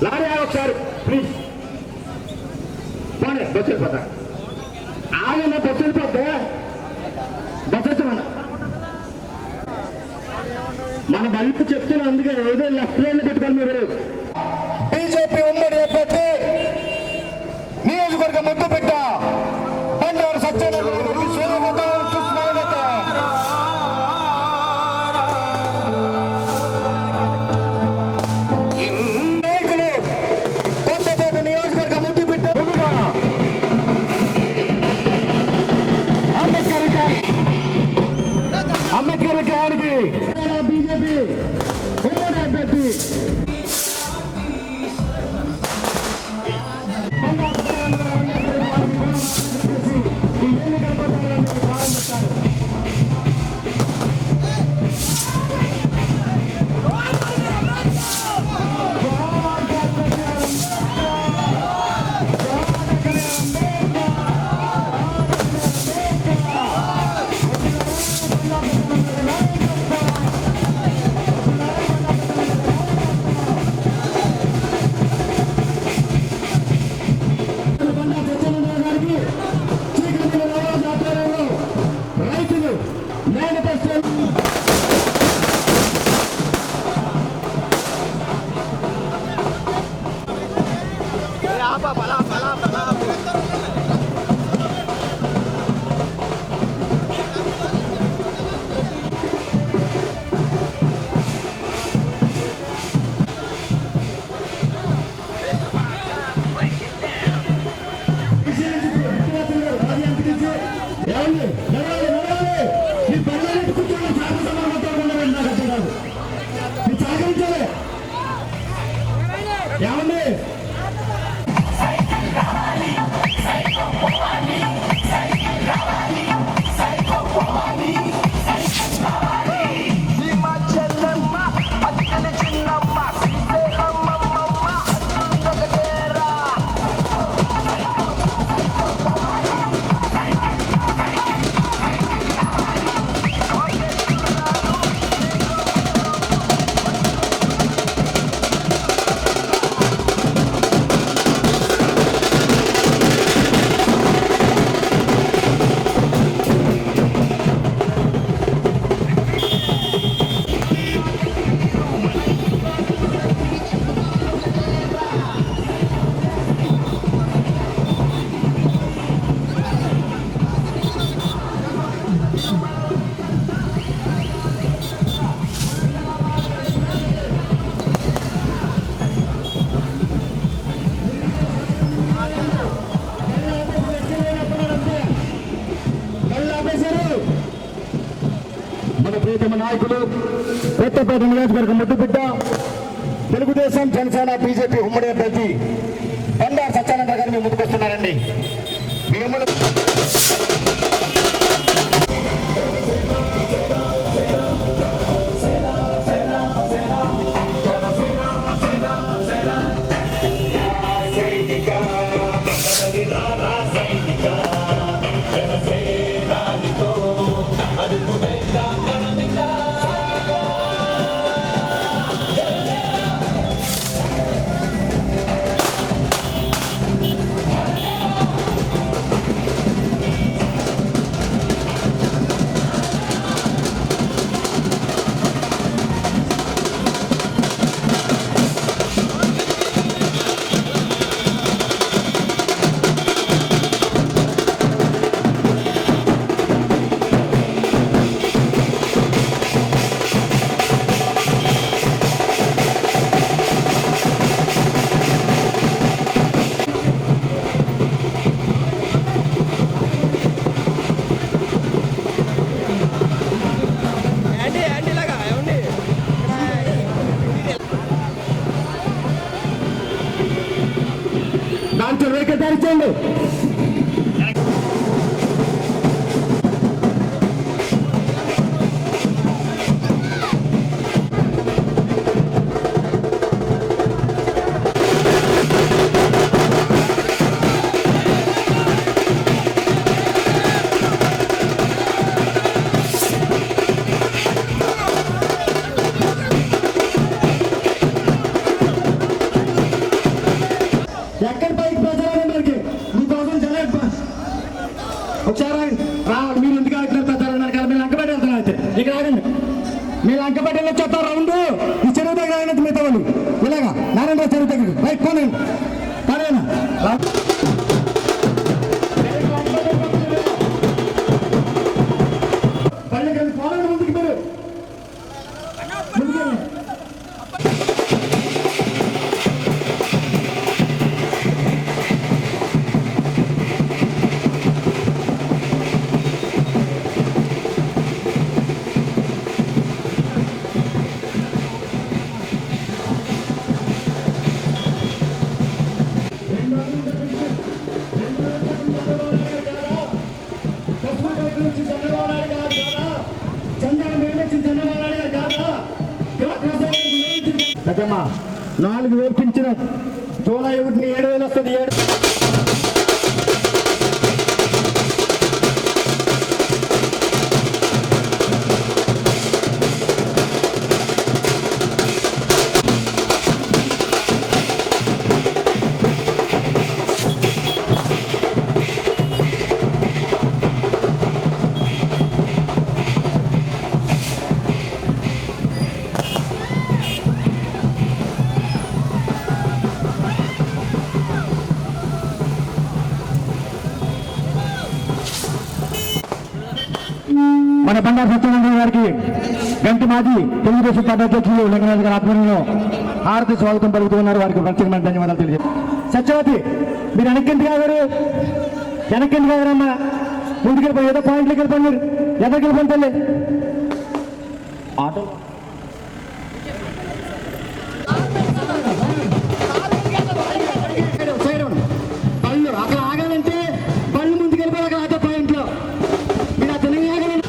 Lorry ఒకసారి please పోనీ bus వెళ్ళిపోతా ఆయన బస్సు వెళ్ళిపోతే బస్సు వచ్చామన్న మన బల్లి చెప్తున్నా అందుకే ఏదో లెఫ్ట్ లైన్ పెట్టుకోండి మీరు బీజేపీ ఉమ్మడి అభ్యర్థి నియోజకవర్గం ముద్దు పెట్ట బండారు సత్యనారాయణ అంబేద్కర్ గారికి బీజేపీ ఉమ్మడి అభ్యర్థి ప్రియతమ నాయకులు కొత్తపేట నియోజకవర్గం ముద్దుబిడ్డ తెలుగుదేశం జనసేన బీజేపీ ఉమ్మడి అభ్యర్థి బండారు సత్యానంద గారు మేము ముందుకొస్తున్నారండి. డాక్టర్ వెంకటారిచండి నుంచి మిగతా వాళ్ళు ఇలాగా నారాయణరావు చెరువు దగ్గర రైట్ పోనీ పడేనా పల్లెకి పోరాడు ముందుకు మీరు ముందుకెళ్ళి పెద్దమ్మా 4,000 పింఛన్ జూలై 1 7,000 వస్తుంది. 7 మన బండారు సత్యనారాయణ గారికి గంటి మాజీ తెలుగుదేశం పార్టీ అధ్యక్షులు లింగరాజు గారి ఆధ్వర్యంలో హారతి స్వాగతం పలుకుతున్నారు. వారికి ప్రత్యేకమైన ధన్యవాదాలు తెలియజేస్తారు. సత్యవతి మీరు వెనక్కింటి గారు వెనక్కింటి గారమ్మా ముందుకెళ్ళిపోయి ఏదో పాయింట్లకి వెళ్ళిపోయి మీరు ఎదరికి వెళ్ళిపోయి తల్లి ఆటో బళ్ళు అక్కడ ఆగాలంటే బళ్ళు ముందుకెళ్ళిపోయి అక్కడ ఆటో పాయింట్లో మీరు అతను ఆగాలంటే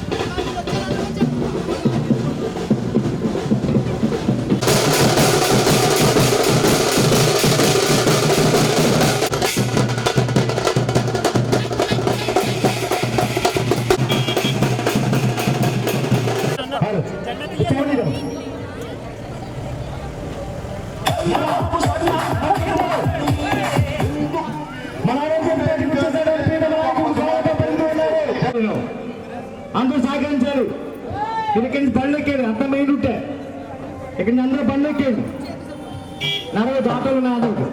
అందరూ సహకరించారు. ఇక్కడి నుంచి బళ్ళు ఎక్కారు. అంత మెయిన్ ఉంటే ఇక్కడి నుంచి అందరూ బళ్ళు ఎక్కారు. 40 ఆటోలు ఉన్నాయి అందరికి.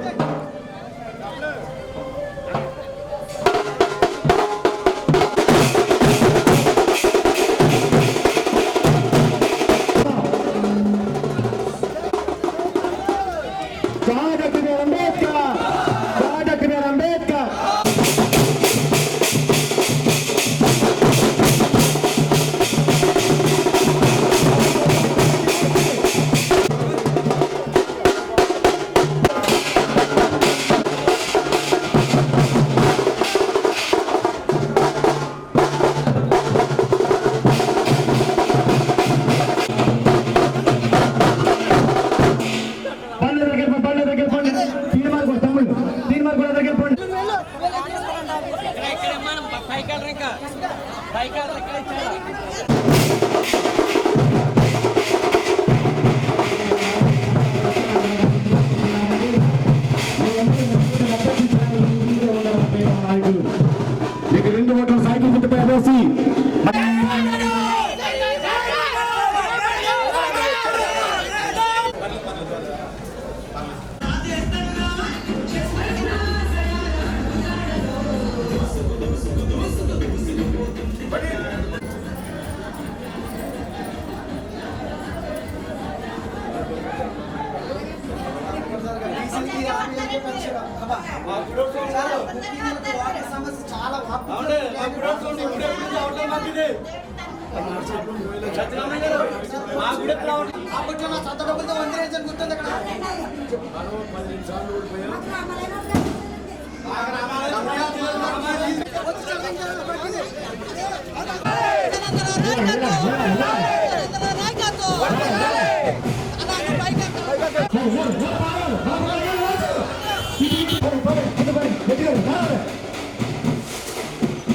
మీకు 2 ఓట్ల సైకిల్ గుర్తుపై వేసి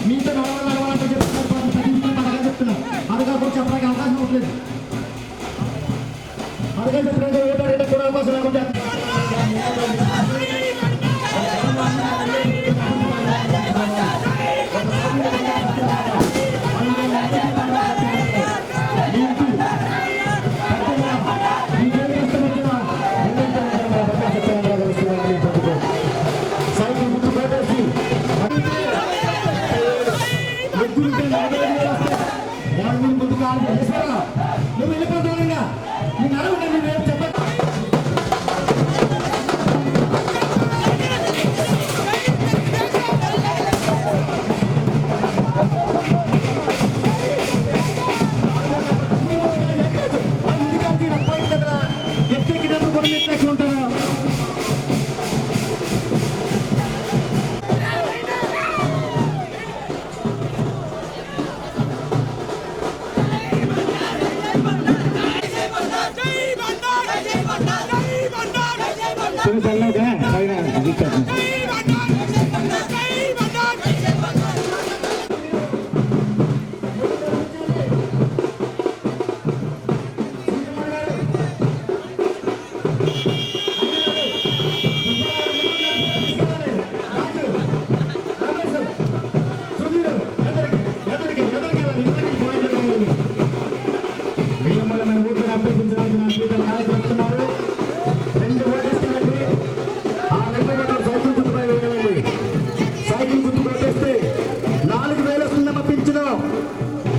మీతో నడవాలంటే చెప్తున్నా అదుగా చెప్పడానికి అవకాశం ఇవ్వట్లేదు. అదుగా చెప్పినట్టు ఓటాడే కూడా అవకాశం లేకుండా మీకేమి ఇష్టం వచ్చినా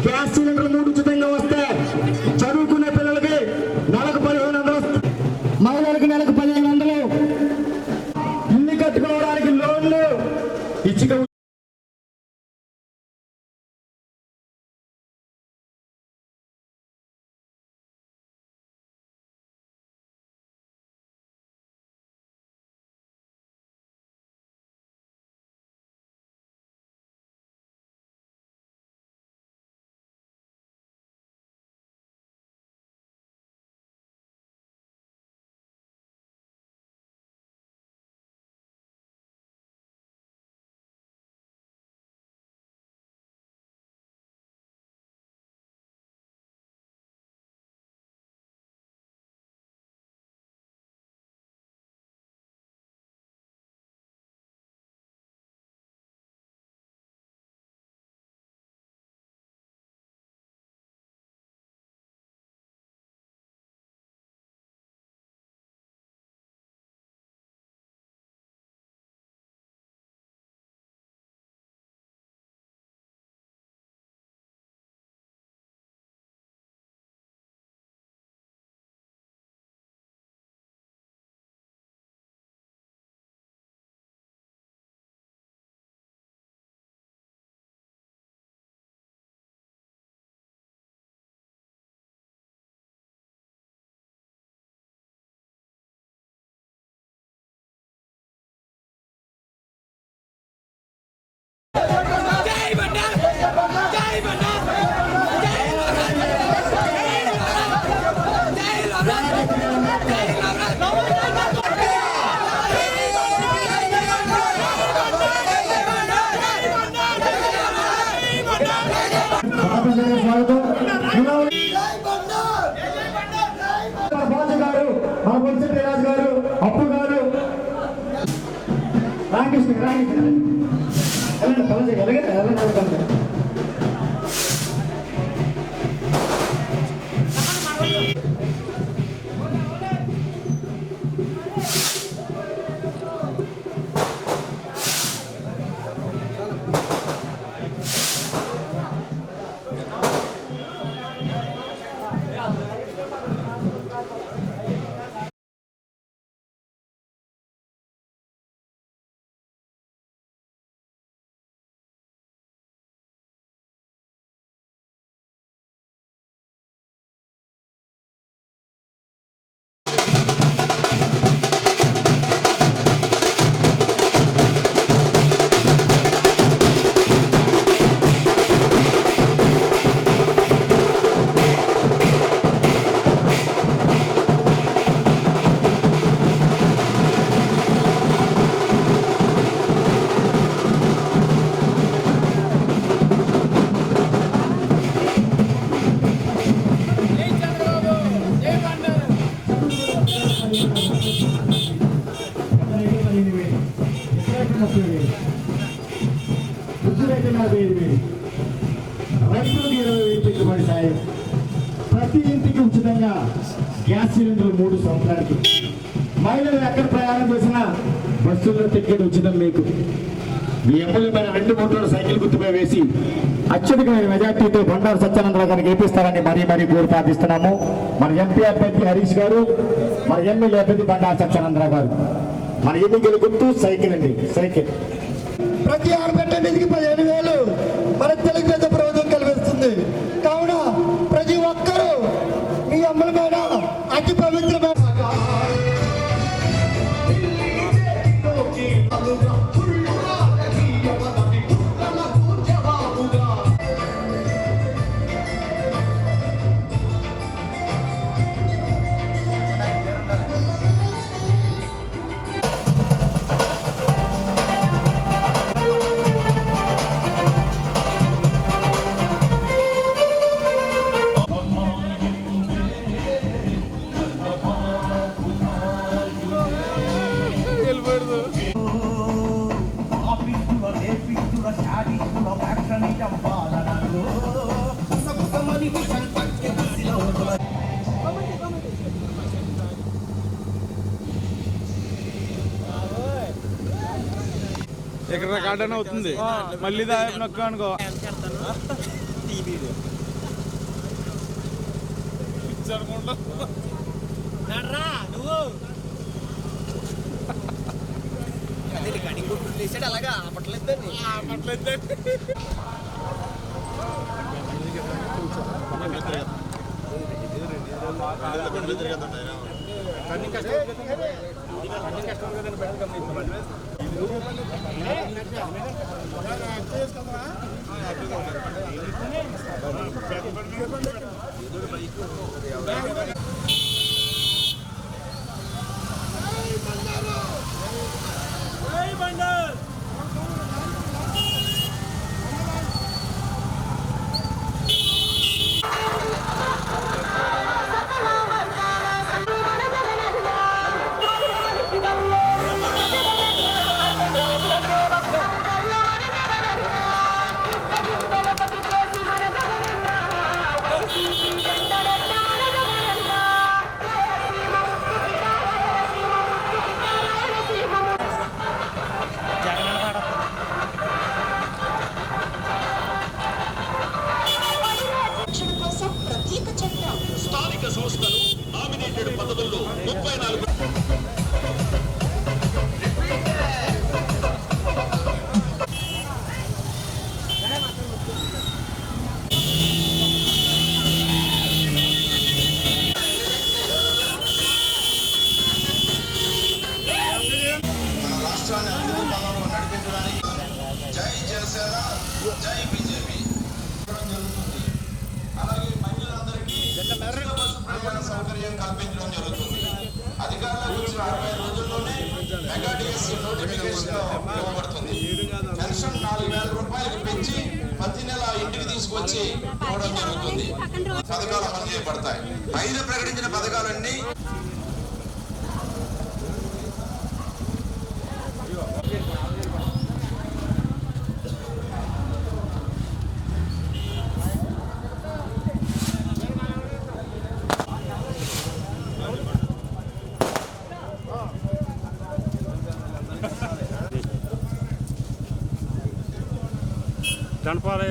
గ్యాస్ సిలిండర్ 3 ఉచితంగా వస్తే చదువుకునే పిల్లలకి నెలకు 1500, మహిళలకు నెలకు 1500, ఇల్లు కట్టుకోవడానికి లోన్లు ఇచ్చి బాజు గారు, మన పొలిశెట్టి రాజు గారు, అప్పు గారు, రామకృష్ణ రైతులకు 20,000 పెట్టుబడి సాయం, ప్రతి ఇంటికి ఉచితంగా గ్యాస్ సిలిండర్ 3 సంవత్సరాలకి, మహిళలు ఎక్కడ ప్రయాణం చేసినా బస్సుల్లో టికెట్ ఉచితం. మీకు మీ ఎమ్మెల్యేమైన 2 ఓట్లను సైకిల్ గుర్తుపై వేసి అత్యధిక మెజార్టీతో బండారు సత్యానందరావు గారికి గెలిపిస్తారని మరీ కోరి ప్రార్థిస్తున్నాము. మన ఎంపీ అభ్యర్థి హరీష్ గారు, మన ఎమ్మెల్యే అభ్యర్థి బండారు సత్యానందరావు గారు. మన ఎన్నికల గుర్తు సైకిల్ అండి, సైకిల్. ప్రతి ఆడబిడ్డ నిధికి 15,000 మన తెలుగుదేశం ప్రభుత్వం కల్పిస్తుంది. కావున ప్రతి ఒక్కరూ ఈ అమలమైన అతి పవిత్రమైన ఇక్కడ రికార్డ్ అని అవుతుంది మళ్ళీ నొక్క అనుకో అలాగా స్థానిక సంస్థలు నామినేటెడ్ పద్ధతుల్లో 34 మన రాష్ట్రాన్ని అభివృద్ధి పథంలో నడిపించడానికి జై జనసేన జై బీజేపీ జరుగుతుంది. అలాగే మహిళలందరికీ బస్సు ప్రయాణ సౌకర్యం కల్పించడం జరుగుతుంది. అధికారంలోకి వచ్చిన 60 రోజుల్లోనే మెగా డిఎస్సీ నోటిఫికేషన్ ఇవ్వబడుతుంది. పెన్షన్ 4,000 రూపాయలకు పెంచి ప్రతి నెల ఇంటికి తీసుకొచ్చి ఇవ్వడం జరుగుతుంది. పథకాలు అమలు చేయబడతాయి. పైన ప్రకటించిన పథకాలన్నీ జనపాలే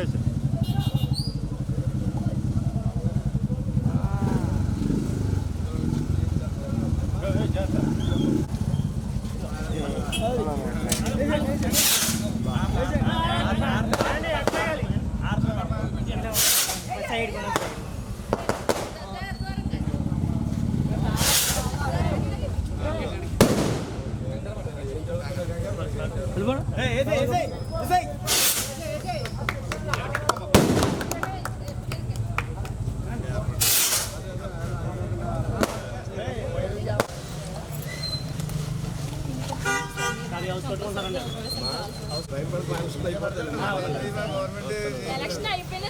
ఎలక్షన్ అయిపోయినా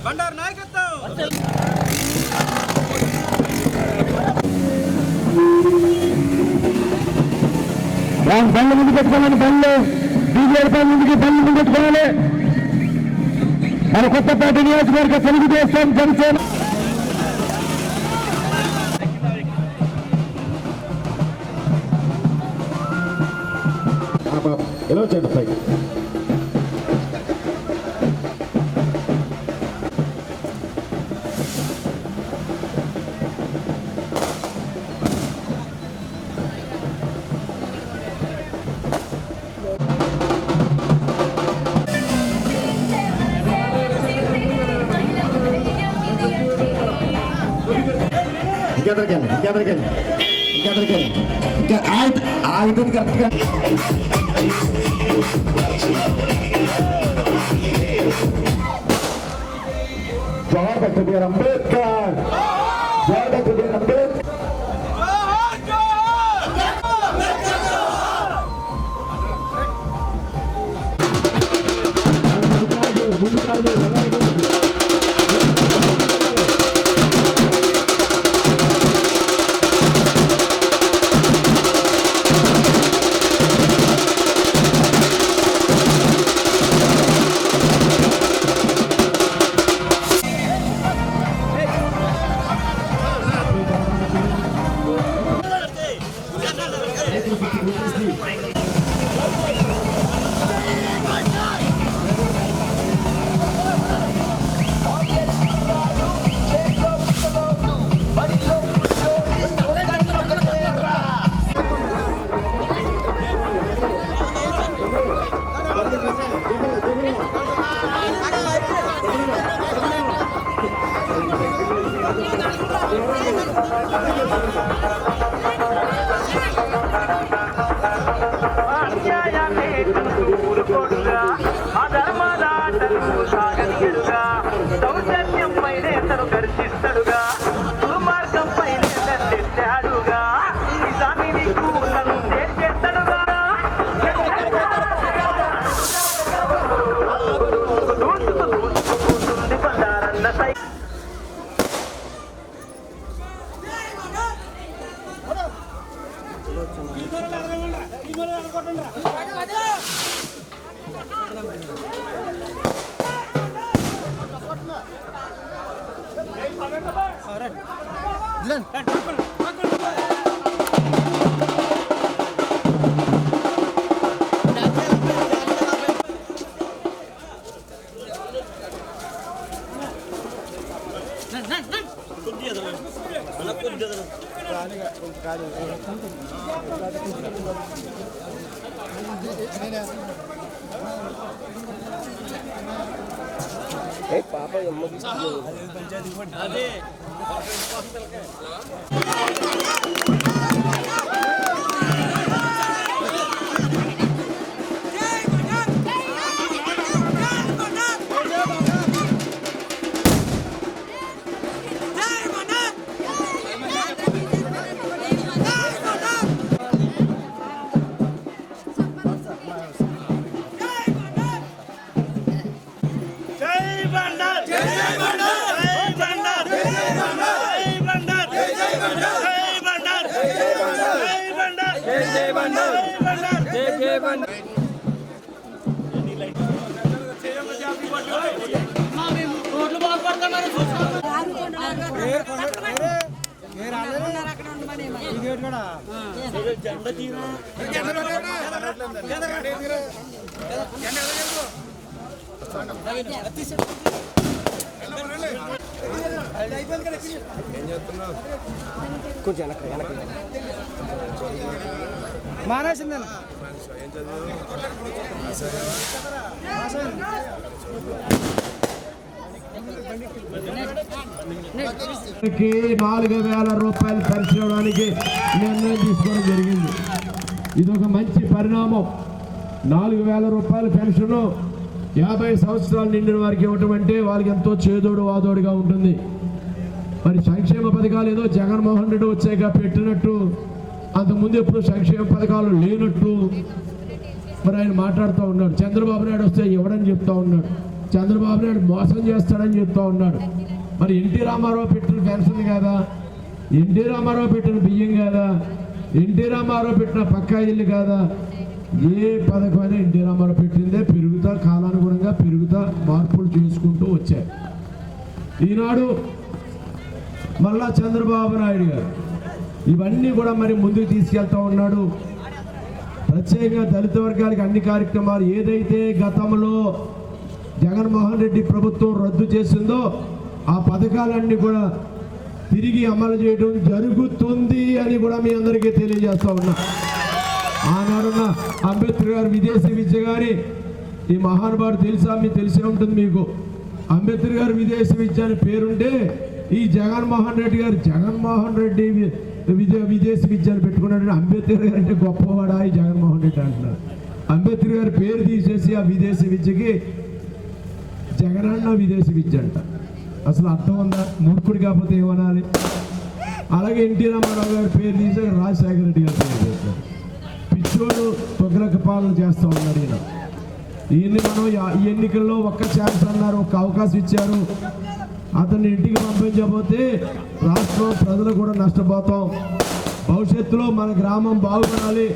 బండారు నాయకత్వం బండ్లు ముందు పెట్టుకోవాలి. బండ్లు బీజేపీ ముందుకి బండ్లు ముందు పెట్టుకోవాలి. మన కొత్తపేట నియోజకవర్గ తెలుగుదేశం జనసేన ఎలా వచ్చాడు పై ఇంకెదరికెళ్ళి ఇంకా ఆగుతుంది కరెక్ట్గా. Jawahar doctor B R Ambedkar, Jawahar doctor B R Ambedkar. వేసుకుంటూ ఊరుకోడుగా ఆ ధర్మదాటలు సాగనీయుడుగా సౌజన్యం పైనే తను గర్జిస్తాడుగా దుర్మార్గం పైనే దండెత్తాడుగా నిజాన్ని నీకు తను చేస్తాడుగా దూసుకుంటుంది బండారన్న సై మానేసిందని కి 4,000 రూపాయలు ఖర్చు చేయడానికి నిర్ణయం తీసుకోవడం జరిగింది. ఇది ఒక మంచి పరిణామం. 4,000 రూపాయల పెన్షన్ 50 సంవత్సరాలు నిండిన వారికి ఇవ్వటం అంటే వాళ్ళకి ఎంతో చేదోడు వాదోడుగా ఉంటుంది. మరి సంక్షేమ పథకాలు ఏదో జగన్మోహన్ రెడ్డి వచ్చాక పెట్టినట్టు అంతకుముందు ఎప్పుడు సంక్షేమ పథకాలు లేనట్టు మరి ఆయన మాట్లాడుతూ ఉన్నాడు. చంద్రబాబు నాయుడు వస్తే ఇవ్వడని చెప్తా ఉన్నాడు. చంద్రబాబు నాయుడు మోసం చేస్తాడని చెప్తా ఉన్నాడు. మరి ఎన్టీ రామారావు పెట్టిన పెన్షన్ కాదా, ఎన్టీ రామారావు పెట్టిన బియ్యం కాదా, ఎన్టీ రామారావు పెట్టిన పక్కా ఇల్లు కాదా, ఏ పథకమైనా ఎన్టీ రామారావు పెట్టిందే పెరుగుతా కాలానుగుణంగా పెరుగుతా మార్పులు చేసుకుంటూ వచ్చాయి. ఈనాడు మళ్ళా చంద్రబాబు నాయుడు గారు ఇవన్నీ కూడా మరి ముందుకు తీసుకెళ్తా ఉన్నాడు. ప్రత్యేకంగా దళిత వర్గాలకు అన్ని కార్యక్రమాలు ఏదైతే గతంలో జగన్మోహన్ రెడ్డి ప్రభుత్వం రద్దు చేసిందో ఆ పథకాలన్నీ కూడా తిరిగి అమలు చేయడం జరుగుతుంది అని కూడా మీ అందరికీ తెలియజేస్తా ఉన్నా. ఆనాడున్న అంబేద్కర్ గారు విదేశీ విద్య గారి ఈ మహానుభావుడు తెలుసా, మీకు తెలిసే ఉంటుంది. మీకు అంబేద్కర్ గారు విదేశీ విద్య అని పేరుంటే ఈ జగన్మోహన్ రెడ్డి గారు జగన్మోహన్ రెడ్డి విదేశీ విద్య అని పెట్టుకున్నాడు. అంబేద్కర్ గారు అంటే గొప్పవాడా ఈ జగన్మోహన్ రెడ్డి అంటున్నారు. అంబేద్కర్ గారి పేరు తీసేసి ఆ విదేశీ విద్యకి జగనన్న విదేశీ విద్య అంట. అసలు అర్థం ఉందా? మూర్ఖుడు కాకపోతే ఏమనాలి? అలాగే ఎన్టీ రామారావు గారి పేరు తీసి రాజశేఖర రెడ్డి గారి పేరు చేశారు. పిచ్చోడు తొగ్గులకు పాలన చేస్తూ ఉన్నాడు. ఈయన్ని మనం ఈ ఎన్నికల్లో ఒక్క ఛాన్స్ అన్నారు, ఒక్క అవకాశం ఇచ్చారు. అతన్ని ఇంటికి పంపించకపోతే రాష్ట్రం ప్రజలు కూడా నష్టపోతాం. భవిష్యత్తులో మన గ్రామం బాగుపడాలి,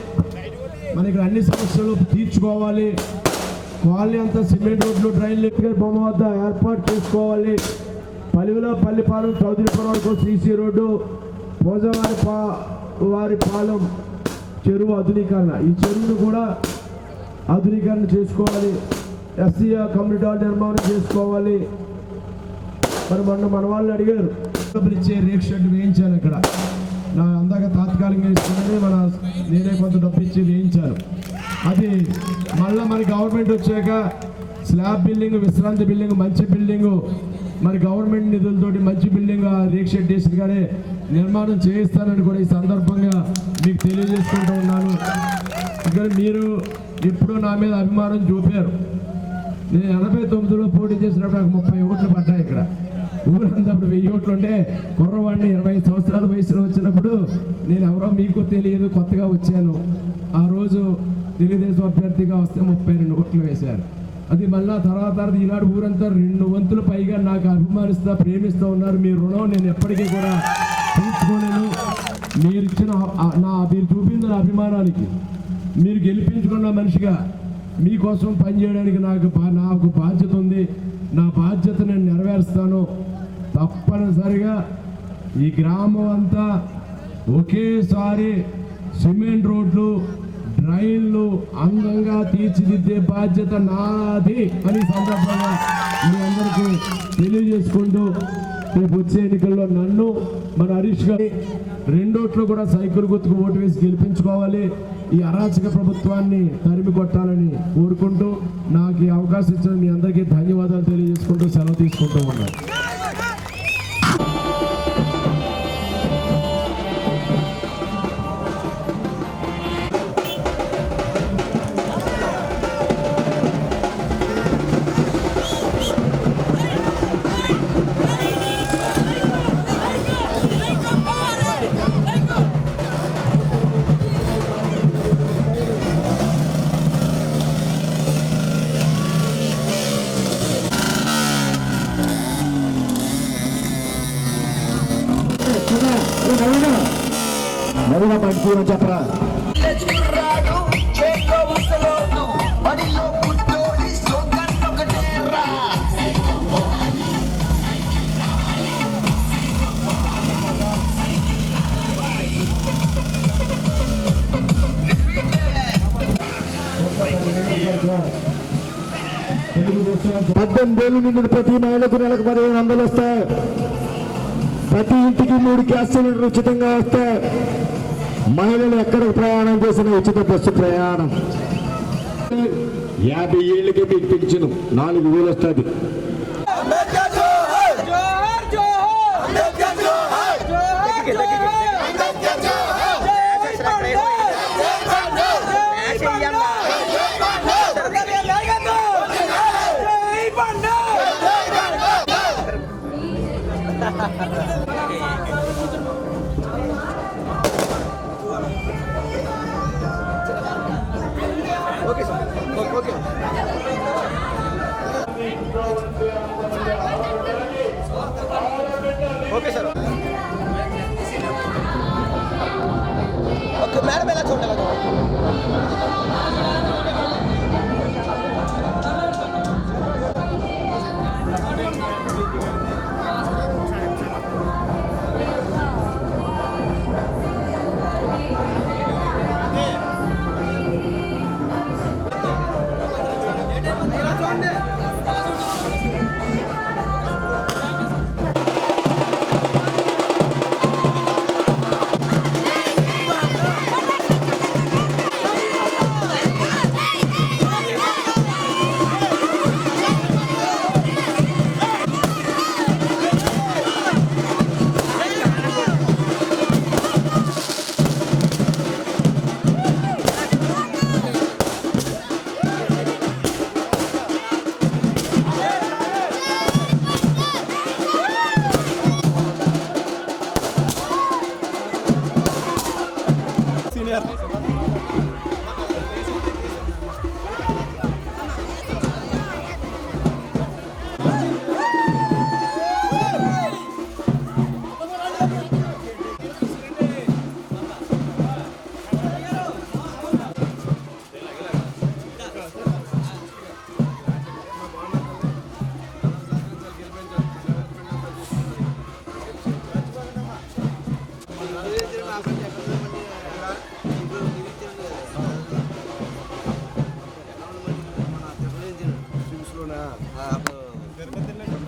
మనకి అన్ని సమస్యలు తీర్చుకోవాలి. కాలనీ అంతా సిమెంట్ రోడ్లు, డ్రైన్లు బొమ్మ వద్ద ఏర్పాటు చేసుకోవాలి. పల్లిలో పల్లిపాలెం చౌదరిపురం వరకు సీసీ రోడ్డు, పోజవారి పాలెం చెరువు ఆధునీకరణ, ఈ చెరువును కూడా ఆధునీకరణ చేసుకోవాలి. ఎస్సీ కమ్యూనిటీ హాల్ నిర్మాణం చేసుకోవాలి. మరి మన వాళ్ళు అడిగారు ఇచ్చే రేక్ షెడ్ వేయించాను. ఇక్కడ నా అందాక తాత్కాలికంగా ఇస్తున్నానే నేనే కొంత డబ్బు ఇచ్చి వేయించాను. అది మళ్ళీ మన గవర్నమెంట్ వచ్చాక స్లాబ్ బిల్డింగ్, విశ్రాంతి బిల్డింగ్, మంచి బిల్డింగు మరి గవర్నమెంట్ నిధులతోటి మంచి బిల్డింగ్ రేక్ షెడ్ వేసిగానే నిర్మాణం చేయిస్తానని కూడా ఈ సందర్భంగా మీకు తెలియజేసుకుంటూ ఉన్నాను. ఇక్కడ మీరు ఇప్పుడు నా మీద అభిమానం చూపారు. నేను 89లో పోటీ చేసినప్పుడు నాకు 30 ఓట్లు పడ్డాయి. ఇక్కడ ఊరంతా అప్పుడు 1000 ఓట్లు ఉంటే కుర్రవాడిని 25 సంవత్సరాల వయసులో వచ్చినప్పుడు నేను ఎవరో మీకు తెలియదు, కొత్తగా వచ్చాను. ఆ రోజు తెలుగుదేశం అభ్యర్థిగా వస్తే 32 ఓట్లు వేశారు. అది మళ్ళా తర్వాత ఈనాడు ఊరంతా 2 వంతులు పైగా నాకు అభిమానిస్తా ప్రేమిస్తూ ఉన్నారు. మీ రుణం నేను ఎప్పటికీ కూడా తీర్చుకోలేను. మీరు ఇచ్చిన మీరు చూపించిన అభిమానానికి, మీరు గెలిపించుకున్న మనిషిగా మీకోసం పనిచేయడానికి నాకు బాధ్యత ఉంది. నా బాధ్యత నేను నెరవేరుస్తాను. తప్పనిసరిగా ఈ గ్రామం అంతా ఒకేసారి సిమెంట్ రోడ్లు, డ్రైన్లు అందంగా తీర్చిదిద్దే బాధ్యత నాది అని సందర్భంగా మీ అందరికీ తెలియజేసుకుంటూ, రేపు వచ్చే ఎన్నికల్లో నన్ను మన హరీష్ గారి 2 ఓట్లు కూడా సైకిల్ గుర్తుకు ఓటు వేసి గెలిపించుకోవాలి. ఈ అరాచక ప్రభుత్వాన్ని తరిమి కొట్టాలని కోరుకుంటూ, నాకు ఈ అవకాశం ఇచ్చిన మీ అందరికీ ధన్యవాదాలు తెలియజేసుకుంటూ సెలవు తీసుకుంటూ ఉన్నాను. నలుగా పండుగ చెప్పరా. నిండిన ప్రతి మహిళకు నెలకు 1500 వస్తాయి. ప్రతి ఇంటికి 3 గ్యాస్ సిలిండర్లు ఉచితంగా వస్తాయి. మహిళలు ఎక్కడికి ప్రయాణం చేసిన ఉచిత బస్సు ప్రయాణం. 50 ఏళ్ళకి మీకు పెంచును 4000 వస్తుంది. Okay sir. ఓకే మేడం ఎలా చూడాలి?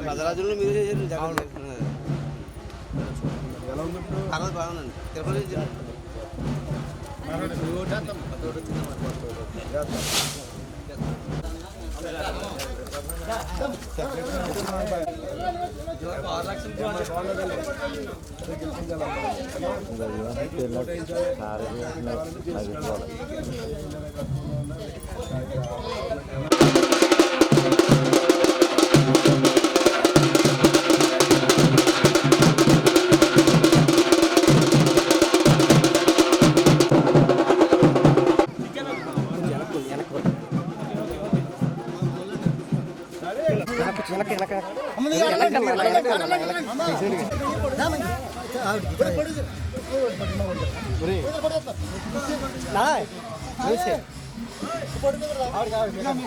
రాజరాజులు మీరు చేశారు. జగన్ బాగుందండి. తిరుపతి వెనక